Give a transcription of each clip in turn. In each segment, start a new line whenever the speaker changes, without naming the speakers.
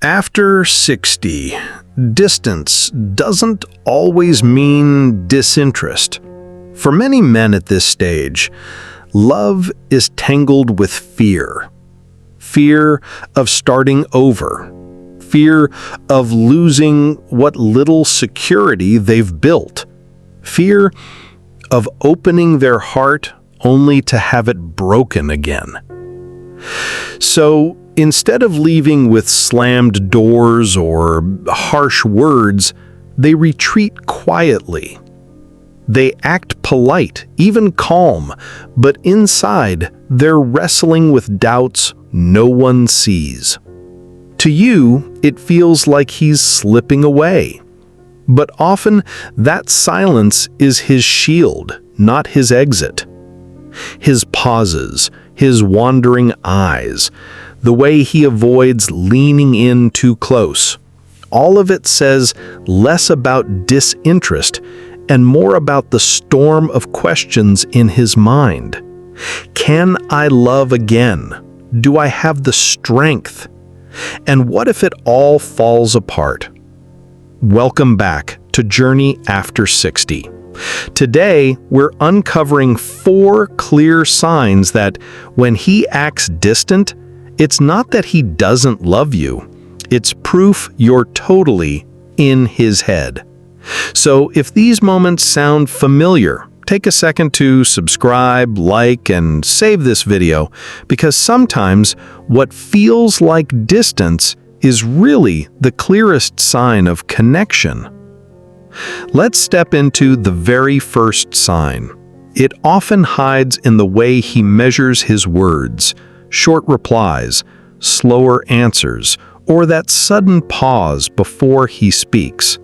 After 60, distance doesn't always mean disinterest. For many men at this stage, love is tangled with fear. Fear of starting over. Fear of losing what little security they've built. Fear of opening their heart only to have it broken again. So, instead of leaving with slammed doors or harsh words, they retreat quietly. They act polite, even calm, but inside they're wrestling with doubts no one sees. To you, it feels like he's slipping away. But often, that silence is his shield, not his exit. His pauses, his wandering eyes, the way he avoids leaning in too close. All of it says less about disinterest and more about the storm of questions in his mind. Can I love again? Do I have the strength? And what if it all falls apart? Welcome back to Journey After 60. Today, we're uncovering 4 clear signs that when he acts distant, it's not that he doesn't love you. It's proof you're totally in his head. So if these moments sound familiar, take a second to subscribe, like, and save this video, because sometimes what feels like distance is really the clearest sign of connection. Let's step into the very first sign. It often hides in the way he measures his words, short replies, slower answers, or that sudden pause before he speaks.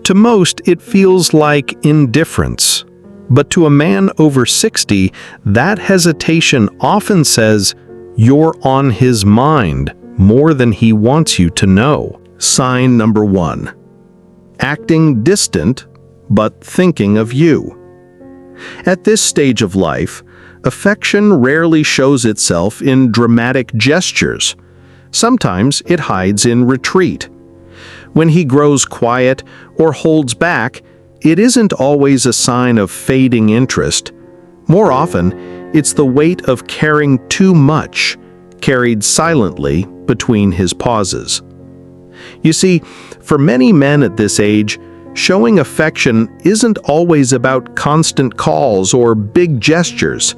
To most, it feels like indifference, but to a man over 60, that hesitation often says you're on his mind more than he wants you to know. Sign number 1. Acting distant, but thinking of you. At this stage of life, affection rarely shows itself in dramatic gestures. Sometimes it hides in retreat. When he grows quiet or holds back, it isn't always a sign of fading interest. More often, it's the weight of caring too much, carried silently between his pauses. You see, for many men at this age, showing affection isn't always about constant calls or big gestures.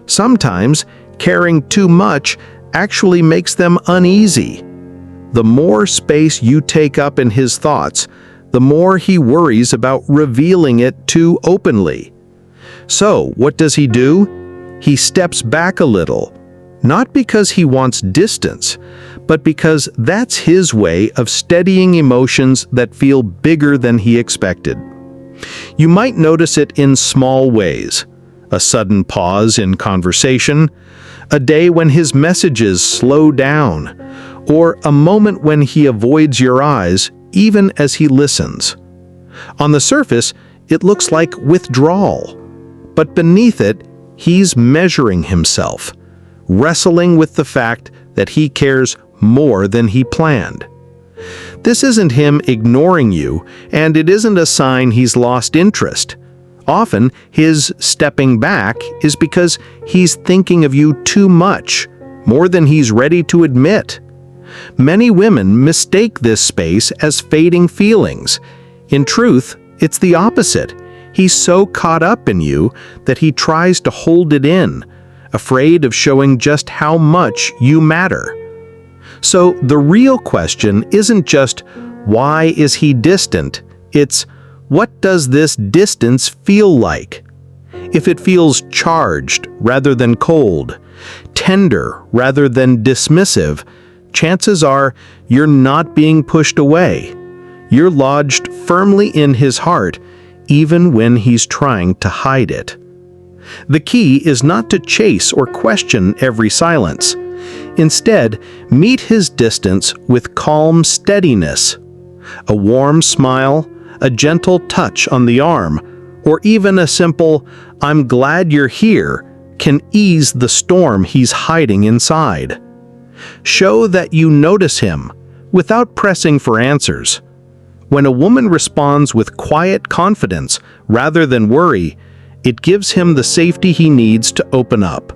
Sometimes, caring too much actually makes them uneasy. The more space you take up in his thoughts, the more he worries about revealing it too openly. So, what does he do? He steps back a little, not because he wants distance, but because that's his way of steadying emotions that feel bigger than he expected. You might notice it in small ways: a sudden pause in conversation, a day when his messages slow down, or a moment when he avoids your eyes even as he listens. On the surface, it looks like withdrawal, but beneath it, he's measuring himself, wrestling with the fact that he cares more than he planned. This isn't him ignoring you, and it isn't a sign he's lost interest. Often, his stepping back is because he's thinking of you too much, more than he's ready to admit. Many women mistake this space as fading feelings. In truth, it's the opposite. He's so caught up in you that he tries to hold it in, afraid of showing just how much you matter. So the real question isn't just, why is he distant? It's, what does this distance feel like? If it feels charged rather than cold, tender rather than dismissive, chances are you're not being pushed away. You're lodged firmly in his heart, even when he's trying to hide it. The key is not to chase or question every silence. Instead, meet his distance with calm steadiness. A warm smile, a gentle touch on the arm, or even a simple, "I'm glad you're here," can ease the storm he's hiding inside. Show that you notice him, without pressing for answers. When a woman responds with quiet confidence rather than worry, it gives him the safety he needs to open up.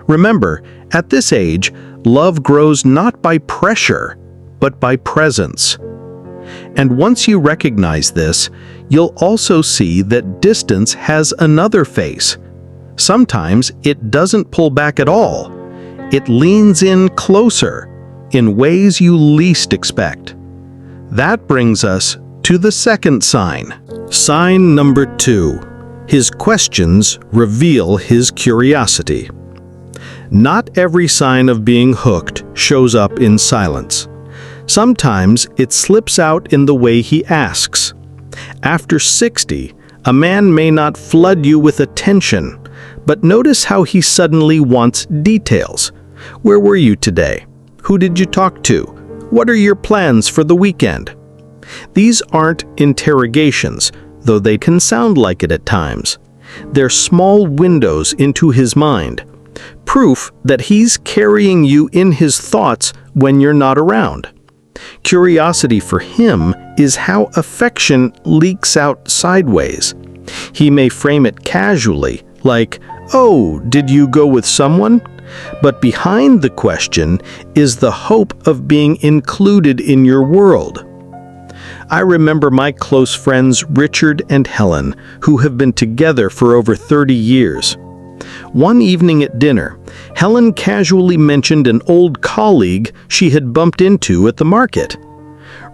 Remember, at this age, love grows not by pressure, but by presence. And once you recognize this, you'll also see that distance has another face. Sometimes it doesn't pull back at all. It leans in closer, in ways you least expect. That brings us to the second sign. Sign number 2. His questions reveal his curiosity. Not every sign of being hooked shows up in silence. Sometimes it slips out in the way he asks. After 60, a man may not flood you with attention, but notice how he suddenly wants details. Where were you today? Who did you talk to? What are your plans for the weekend? These aren't interrogations, though they can sound like it at times. They're small windows into his mind, proof that he's carrying you in his thoughts when you're not around. Curiosity for him is how affection leaks out sideways. He may frame it casually, like, "Oh, did you go with someone?" But behind the question is the hope of being included in your world. I remember my close friends Richard and Helen, who have been together for over 30 years. One evening at dinner, Helen casually mentioned an old colleague she had bumped into at the market.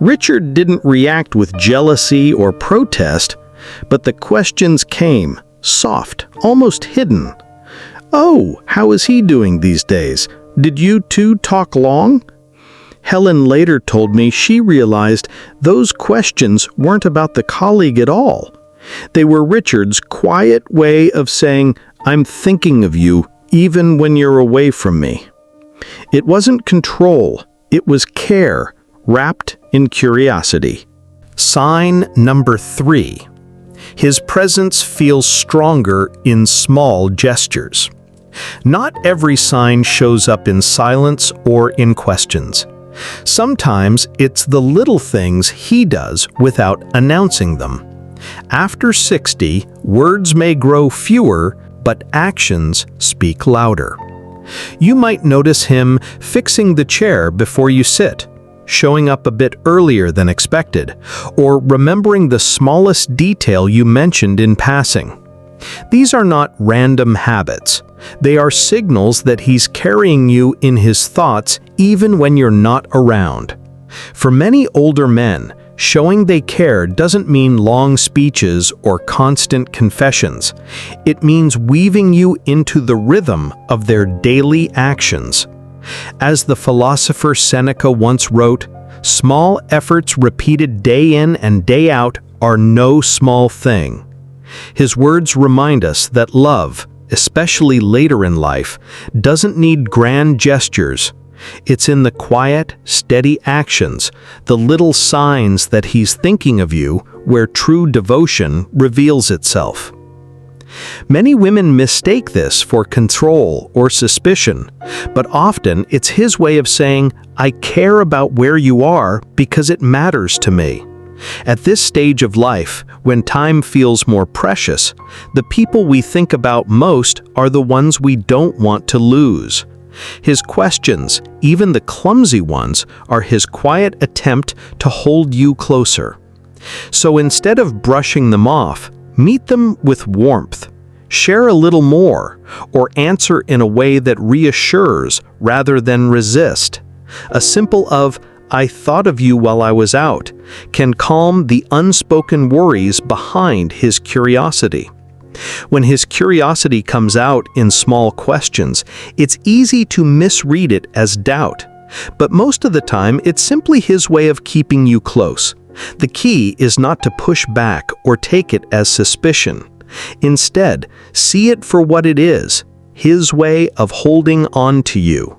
Richard didn't react with jealousy or protest, but the questions came, soft, almost hidden. "Oh, how is he doing these days? Did you two talk long?" Helen later told me she realized those questions weren't about the colleague at all. They were Richard's quiet way of saying, "I'm thinking of you even when you're away from me." It wasn't control, it was care, wrapped in curiosity. Sign number 3. His presence feels stronger in small gestures. Not every sign shows up in silence or in questions. Sometimes it's the little things he does without announcing them. After 60, words may grow fewer, but actions speak louder. You might notice him fixing the chair before you sit, showing up a bit earlier than expected, or remembering the smallest detail you mentioned in passing. These are not random habits. They are signals that he's carrying you in his thoughts even when you're not around. For many older men, showing they care doesn't mean long speeches or constant confessions. It means weaving you into the rhythm of their daily actions. As the philosopher Seneca once wrote, "Small efforts repeated day in and day out are no small thing." His words remind us that love, especially later in life, doesn't need grand gestures. It's in the quiet, steady actions, the little signs that he's thinking of you, where true devotion reveals itself. Many women mistake this for control or suspicion, but often it's his way of saying, "I care about where you are because it matters to me." At this stage of life, when time feels more precious, the people we think about most are the ones we don't want to lose. His questions, even the clumsy ones, are his quiet attempt to hold you closer. So instead of brushing them off, meet them with warmth. Share a little more, or answer in a way that reassures rather than resist. A simple of, "I thought of you while I was out," can calm the unspoken worries behind his curiosity. When his curiosity comes out in small questions, it's easy to misread it as doubt. But most of the time, it's simply his way of keeping you close. The key is not to push back or take it as suspicion. Instead, see it for what it is, his way of holding on to you.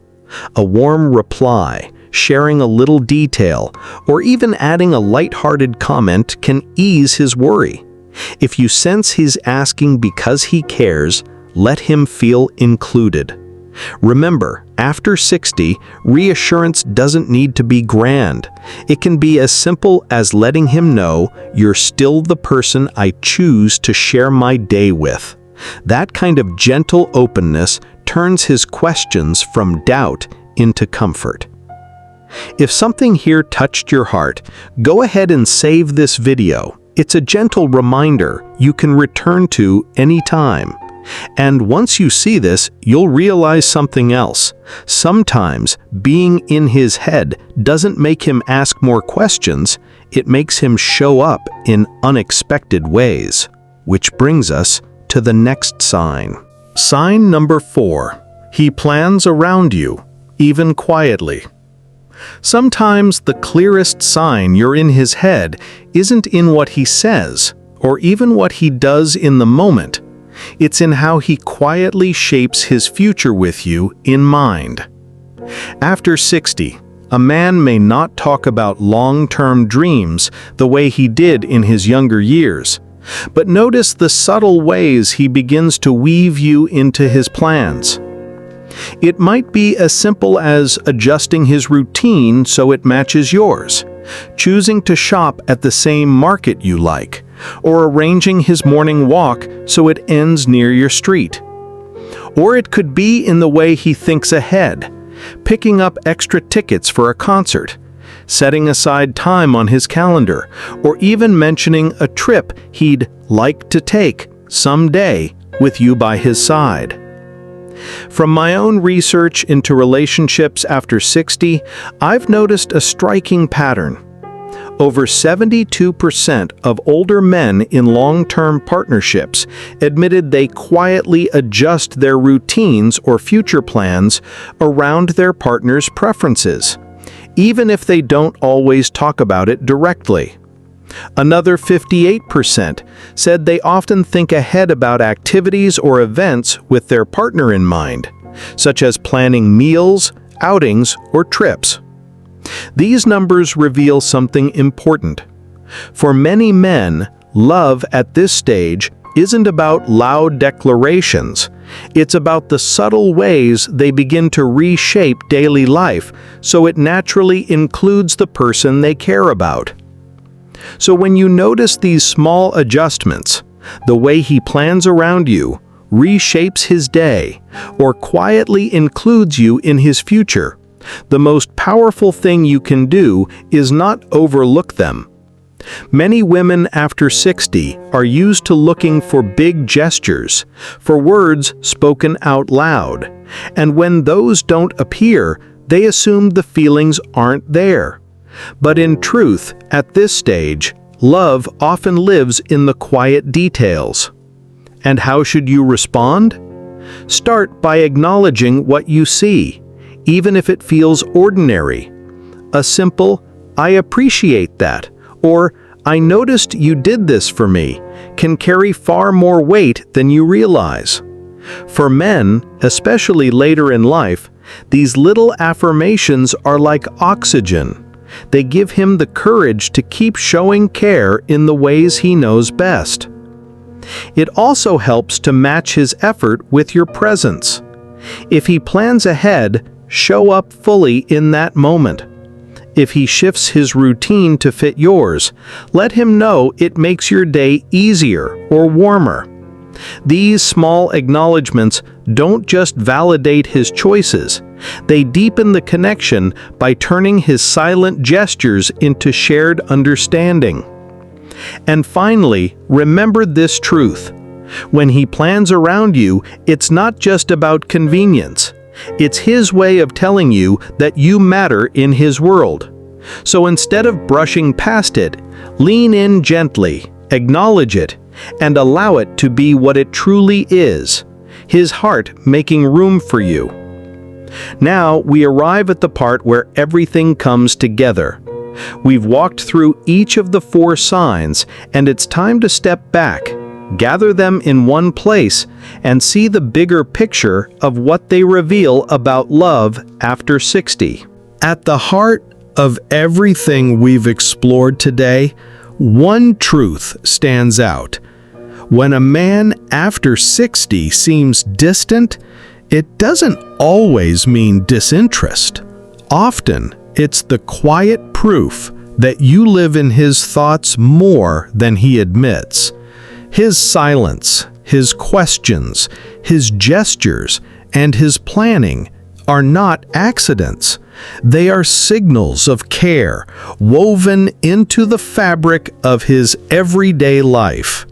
A warm reply, sharing a little detail, or even adding a light-hearted comment can ease his worry. If you sense he's asking because he cares, let him feel included. Remember, after 60, reassurance doesn't need to be grand. It can be as simple as letting him know you're still the person I choose to share my day with. That kind of gentle openness turns his questions from doubt into comfort. If something here touched your heart, go ahead and save this video. It's a gentle reminder you can return to anytime. And once you see this, you'll realize something else. Sometimes being in his head doesn't make him ask more questions, it makes him show up in unexpected ways. Which brings us to the next sign. Sign number 4. He plans around you, even quietly. Sometimes the clearest sign you're in his head isn't in what he says, or even what he does in the moment. It's in how he quietly shapes his future with you in mind. After 60, a man may not talk about long-term dreams the way he did in his younger years, but notice the subtle ways he begins to weave you into his plans. It might be as simple as adjusting his routine so it matches yours, choosing to shop at the same market you like, or arranging his morning walk so it ends near your street. Or it could be in the way he thinks ahead, picking up extra tickets for a concert, setting aside time on his calendar, or even mentioning a trip he'd like to take someday with you by his side. From my own research into relationships after 60, I've noticed a striking pattern. Over 72% of older men in long-term partnerships admitted they quietly adjust their routines or future plans around their partner's preferences, even if they don't always talk about it directly. Another 58% said they often think ahead about activities or events with their partner in mind, such as planning meals, outings, or trips. These numbers reveal something important. For many men, love at this stage isn't about loud declarations. It's about the subtle ways they begin to reshape daily life so it naturally includes the person they care about. So when you notice these small adjustments, the way he plans around you, reshapes his day, or quietly includes you in his future, the most powerful thing you can do is not overlook them. Many women after 60 are used to looking for big gestures, for words spoken out loud, and when those don't appear, they assume the feelings aren't there. But in truth, at this stage, love often lives in the quiet details. And how should you respond? Start by acknowledging what you see, even if it feels ordinary. A simple, "I appreciate that," or "I noticed you did this for me," can carry far more weight than you realize. For men, especially later in life, these little affirmations are like oxygen. They give him the courage to keep showing care in the ways he knows best. It also helps to match his effort with your presence. If he plans ahead, show up fully in that moment. If he shifts his routine to fit yours, let him know it makes your day easier or warmer. These small acknowledgments don't just validate his choices, they deepen the connection by turning his silent gestures into shared understanding. And finally, remember this truth. When he plans around you, it's not just about convenience. It's his way of telling you that you matter in his world. So instead of brushing past it, lean in gently, acknowledge it, and allow it to be what it truly is, his heart making room for you. Now we arrive at the part where everything comes together. We've walked through each of the 4 signs, and it's time to step back, gather them in one place, and see the bigger picture of what they reveal about love after 60. At the heart of everything we've explored today, one truth stands out. When a man after 60 seems distant, It doesn't always mean disinterest. Often, it's the quiet proof that you live in his thoughts more than he admits. His silence, his questions, his gestures, and his planning are not accidents. They are signals of care woven into the fabric of his everyday life.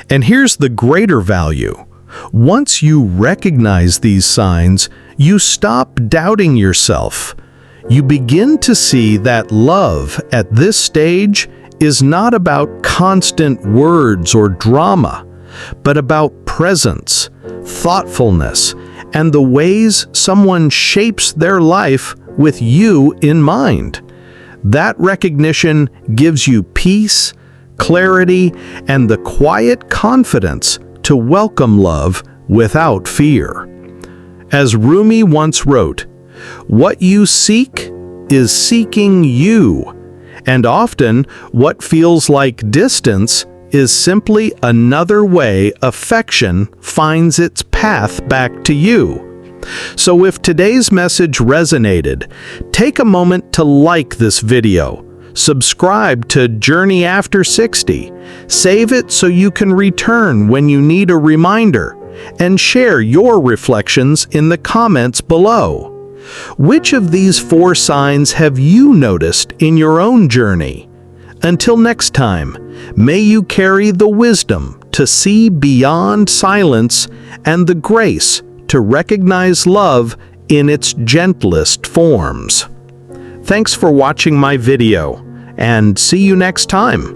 And here's the greater value. Once you recognize these signs, you stop doubting yourself. You begin to see that love at this stage is not about constant words or drama, but about presence, thoughtfulness, and the ways someone shapes their life with you in mind. That recognition gives you peace, clarity, and the quiet confidence to welcome love without fear. As Rumi once wrote, "What you seek is seeking you," and often what feels like distance is simply another way affection finds its path back to you. So if today's message resonated, take a moment to like this video, subscribe to Journey After 60, save it so you can return when you need a reminder, and share your reflections in the comments below. Which of these 4 signs have you noticed in your own journey? Until next time, may you carry the wisdom to see beyond silence and the grace to recognize love in its gentlest forms. Thanks for watching my video, and see you next time.